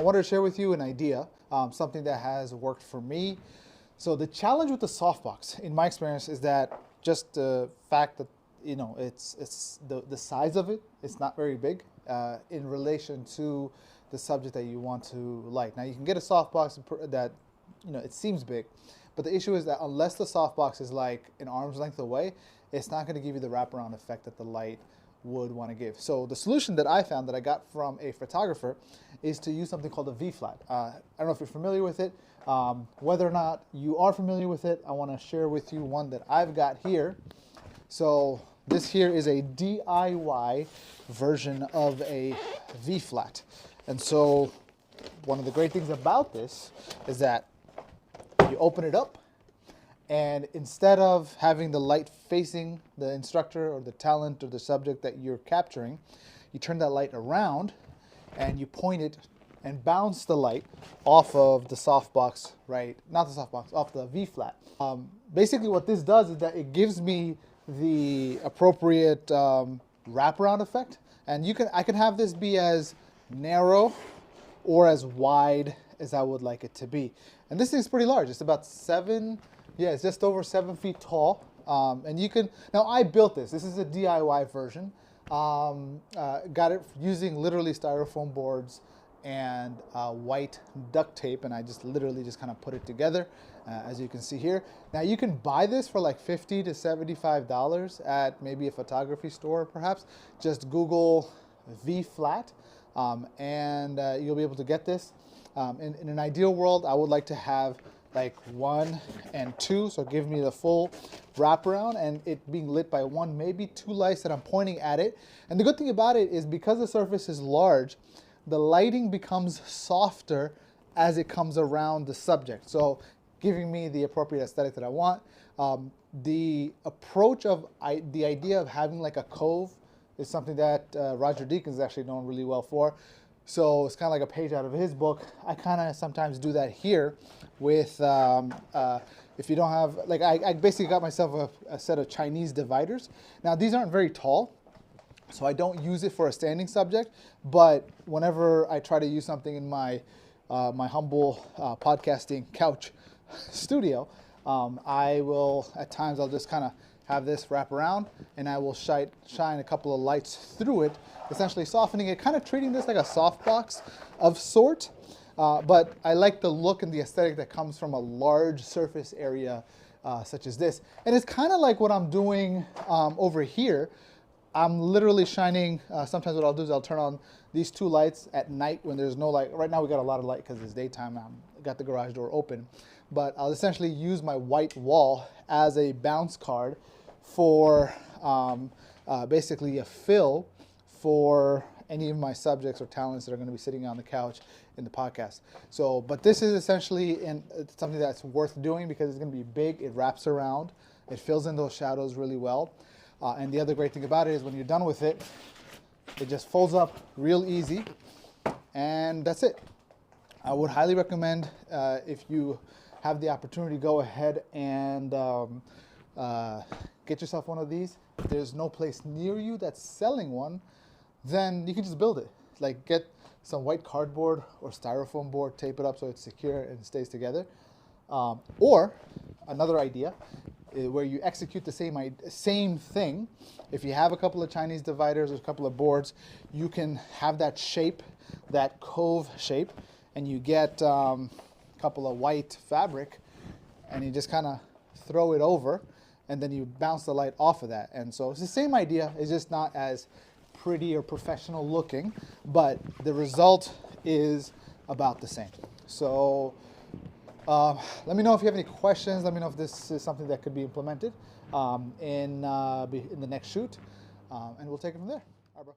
wanted to share with you an idea, something that has worked for me. So the challenge with the softbox, in my experience, is that just the fact that it's the size of it. It's not very big in relation to the subject that you want to light. Now you can get a softbox that it seems big, but the issue is that unless the softbox is like an arm's length away, it's not going to give you the wraparound effect that the light would want to give. So the solution that I found that I got from a photographer is to use something called a V-flat. I don't know if you're familiar with it. Whether or not you are familiar with it, I want to share with you one that I've got here. So this here is a DIY version of a V-flat. And so one of the great things about this is that you open it up, and instead of having the light facing the instructor or the talent or the subject that you're capturing, you turn that light around and you point it and bounce the light off of the softbox, right? Not the softbox, off the V-flat. Basically what this does is that it gives me the appropriate wraparound effect. And I can have this be as narrow or as wide as I would like it to be. And this thing's pretty large. It's about it's just over 7 feet tall. And you can, now I built this. This is a DIY version. Got it using literally styrofoam boards and white duct tape, and I just literally kind of put it together, as you can see here. Now you can buy this for like $50 to $75 at maybe a photography store, perhaps. Just Google V-flat, and you'll be able to get this. In an ideal world, I would like to have like 1 and 2, so give me the full wraparound, and it being lit by 1, maybe 2 lights that I'm pointing at it. And the good thing about it is because the surface is large, the lighting becomes softer as it comes around the subject, so giving me the appropriate aesthetic that I want. The approach of the idea of having like a cove is something that Roger Deakins is actually known really well for. So it's kind of like a page out of his book. I kind of sometimes do that here with, if you don't have, like I basically got myself a set of Chinese dividers. Now these aren't very tall, so I don't use it for a standing subject, but whenever I try to use something in my humble podcasting couch studio, I will, at times I'll just kind of have this wrap around, and I will shine a couple of lights through it, essentially softening it, kind of treating this like a softbox of sort. But I like the look and the aesthetic that comes from a large surface area such as this. And it's kind of like what I'm doing over here. I'm literally shining, sometimes what I'll do is I'll turn on these 2 lights at night when there's no light. Right now we got a lot of light because it's daytime. I got the garage door open. But I'll essentially use my white wall as a bounce card for basically a fill for any of my subjects or talents that are going to be sitting on the couch in the podcast. So, but this is essentially something that's worth doing because it's going to be big. It wraps around. It fills in those shadows really well. And the other great thing about it is when you're done with it, it just folds up real easy. And that's it. I would highly recommend if you have the opportunity, go ahead and get yourself one of these. If there's no place near you that's selling one, then you can just build it. Like get some white cardboard or styrofoam board, tape it up so it's secure and stays together. Or another idea where you execute the same thing. If you have a couple of Chinese dividers or a couple of boards, you can have that shape, that cove shape, and you get a couple of white fabric, and you just kind of throw it over, and then you bounce the light off of that. And so it's the same idea, it's just not as pretty or professional looking, but the result is about the same. So let me know if you have any questions. Let me know if this is something that could be implemented in the next shoot, and we'll take it from there. All right, bro.